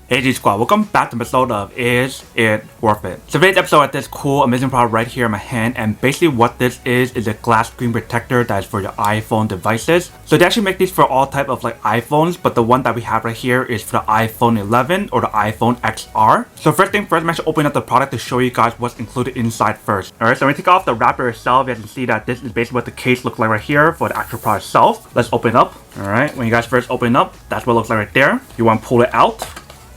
Hey G Squad, welcome back to an episode of Is It Worth It? So today's episode has this cool, amazing product right here in my hand, and basically what this is a glass screen protector that is for your iPhone devices. So they actually make these for all type of iPhones, but the one that we have right here is for the iPhone 11 or the iPhone XR. So first thing first, I'm actually opening up the product to show you guys what's included inside first. Alright, so when we take off the wrapper itself, you guys can see that this is basically what the case looks like right here for the actual product itself. Let's open it up. Alright, when you guys first open it up, that's what it looks like right there. You want to pull it out.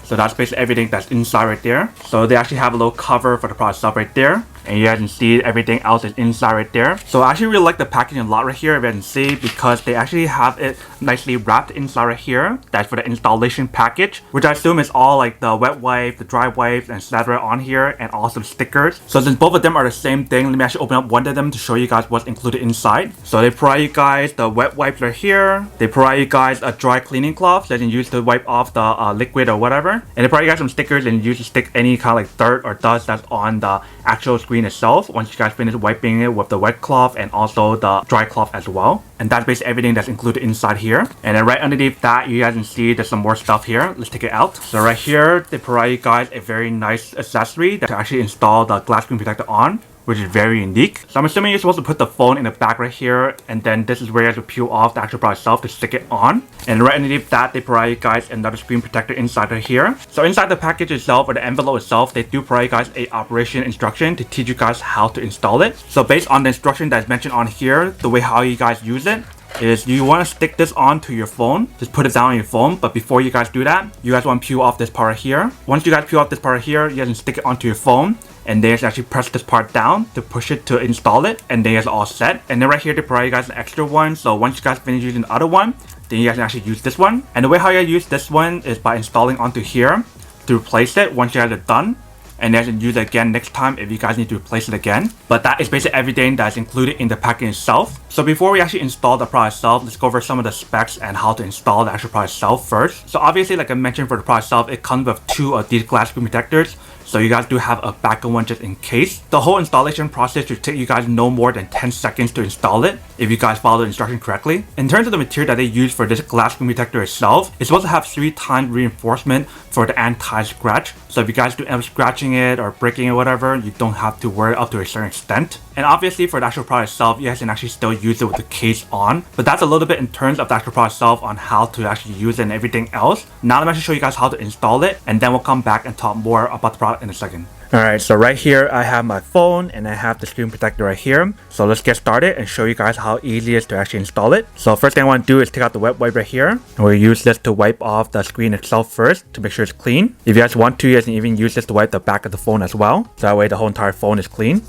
So that's basically everything that's inside right there. So they actually have a little cover for the product itself right there. And you guys can see everything else is inside right there. So I actually really like the packaging a lot right here, if you can see, because they actually have it nicely wrapped inside right here. That's for the installation package, which I assume is all like the wet wipe, the dry wipes, and etc. on here, and also stickers. So since both of them are the same thing, let me actually open up one of them to show you guys what's included inside. So they provide you guys the wet wipes right here. They provide you guys a dry cleaning cloth that you can use to wipe off the liquid or whatever. And they provide you guys some stickers and use to stick any kind of dirt or dust that's on the actual screen itself once you guys finish wiping it with the wet cloth and also the dry cloth as well. And that's basically everything that's included inside here. And then right underneath that, you guys can see there's some more stuff here. Let's take it out. So right here, they provide you guys a very nice accessory to actually install the glass screen protector on, which is very unique. So I'm assuming you're supposed to put the phone in the back right here, and then this is where you have to peel off the actual product itself to stick it on. And right underneath that, they provide you guys another screen protector inside right here. So inside the package itself, or the envelope itself, they do provide you guys a operation instruction to teach you guys how to install it. So based on the instruction that's mentioned on here, the way how you guys use it is you want to stick this onto your phone. Just put it down on your phone, but before you guys do that, you guys want to peel off this part right here. Once you guys peel off this part right here, you guys can stick it onto your phone, and then you actually press this part down to push it to install it, and then it's all set. And then right here they provide you guys an extra one, so once you guys finish using the other one, then you guys can actually use this one. And the way how you use this one is by installing onto here to replace it once you guys are done, and then you can use it again next time if you guys need to replace it again. But that is basically everything that's included in the package itself. So before we actually install the product itself, let's go over some of the specs and how to install the actual product itself first. So obviously, like I mentioned, for the product itself, it comes with 2 of these glass screen protectors. So you guys do have a backup one just in case. The whole installation process should take you guys no more than 10 seconds to install it if you guys follow the instruction correctly. In terms of the material that they use for this glass screen protector itself, it's supposed to have 3 times reinforcement for the anti-scratch. So if you guys do end up scratching it or breaking it or whatever, you don't have to worry up to a certain extent. And obviously for the actual product itself, you guys can actually still use it with the case on. But that's a little bit in terms of the actual product itself on how to actually use it and everything else. Now let me actually show you guys how to install it, and then we'll come back and talk more about the product in a second. Alright, so right here I have my phone and I have the screen protector right here. So let's get started and show you guys how easy it is to actually install it. So first thing I want to do is take out the wet wipe right here. And we'll use this to wipe off the screen itself first to make sure it's clean. If you guys want to, you guys can even use this to wipe the back of the phone as well. So that way the whole entire phone is clean.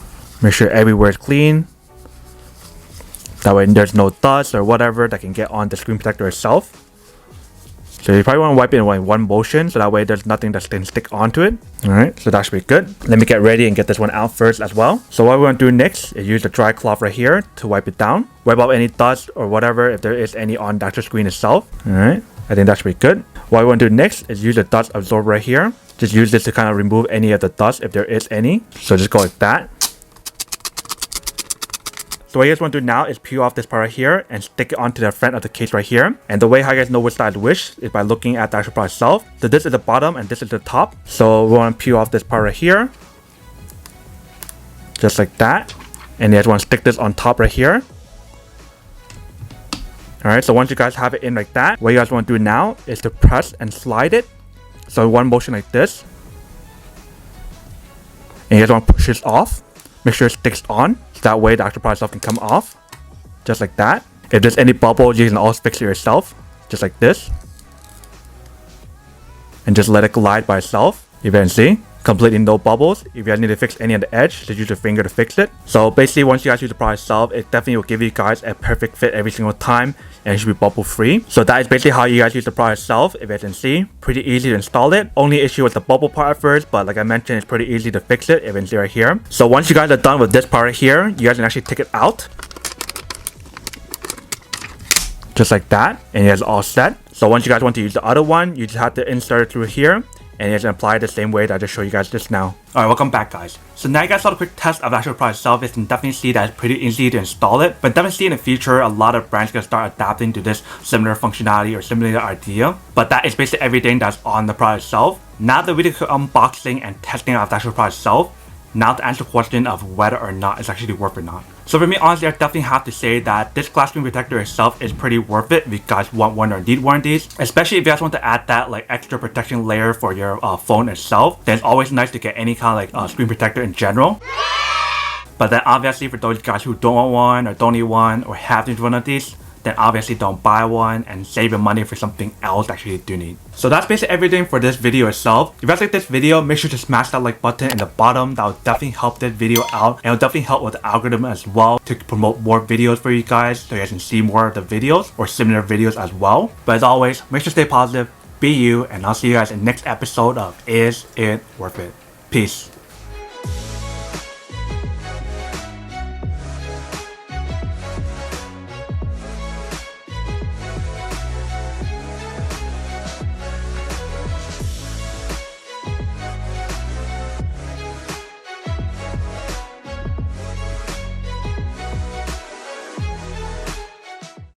Make sure everywhere is clean. That way there's no dust or whatever that can get on the screen protector itself. So you probably want to wipe it in one motion, so that way there's nothing that can stick onto it. Alright, so that should be good. Let me get ready and get this one out first as well. So what we're going to do next is use the dry cloth right here to wipe it down. Wipe out any dust or whatever if there is any on the actual screen itself. Alright, I think that should be good. What we want to do next is use the dust absorber right here. Just use this to kind of remove any of the dust if there is any. So just go like that. So what you guys want to do now is peel off this part right here and stick it onto the front of the case right here. And the way how you guys know which side to wish is by looking at the actual product itself. So this is the bottom and this is the top. So we want to peel off this part right here. Just like that. And you guys want to stick this on top right here. Alright, so once you guys have it in like that, what you guys want to do now is to press and slide it. So one motion like this. And you guys want to push this off. Make sure it sticks on. That way the actual product itself can come off, just like that. If there's any bubbles, you can also fix it yourself, just like this. And just let it glide by itself. You can see, completely no bubbles. If you guys need to fix any on the edge, just use your finger to fix it. So basically, once you guys use the product itself, it definitely will give you guys a perfect fit every single time, and it should be bubble free. So that is basically how you guys use the product itself. If you guys can see, pretty easy to install it. Only issue with the bubble part at first, but like I mentioned, it's pretty easy to fix it. If you can see right here. So once you guys are done with this part right here, you guys can actually take it out. Just like that, and you guys are all set. So once you guys want to use the other one, you just have to insert it through here. and it's applied the same way that I just showed you guys just now. Alright, welcome back guys. So now you guys saw the quick test of the actual product itself. You can definitely see that it's pretty easy to install it, but definitely see in the future a lot of brands gonna start adapting to this similar functionality or similar idea. But that is basically everything that's on the product itself. Now that we did the unboxing and testing of the actual product itself, now to answer the question of whether or not it's actually worth it or not. So for me, honestly, I definitely have to say that this glass screen protector itself is pretty worth it if you guys want one or need one of these. Especially if you guys want to add that like extra protection layer for your phone itself, then it's always nice to get any kind of like screen protector in general. But then obviously for those guys who don't want one or don't need one or have to use one of these, then obviously don't buy one and save your money for something else that you do need. So that's basically everything for this video itself. If you guys like this video, make sure to smash that like button in the bottom. That will definitely help this video out, and it will definitely help with the algorithm as well to promote more videos for you guys so you guys can see more of the videos or similar videos as well. But as always, make sure to stay positive, be you, and I'll see you guys in the next episode of Is It Worth It? Peace.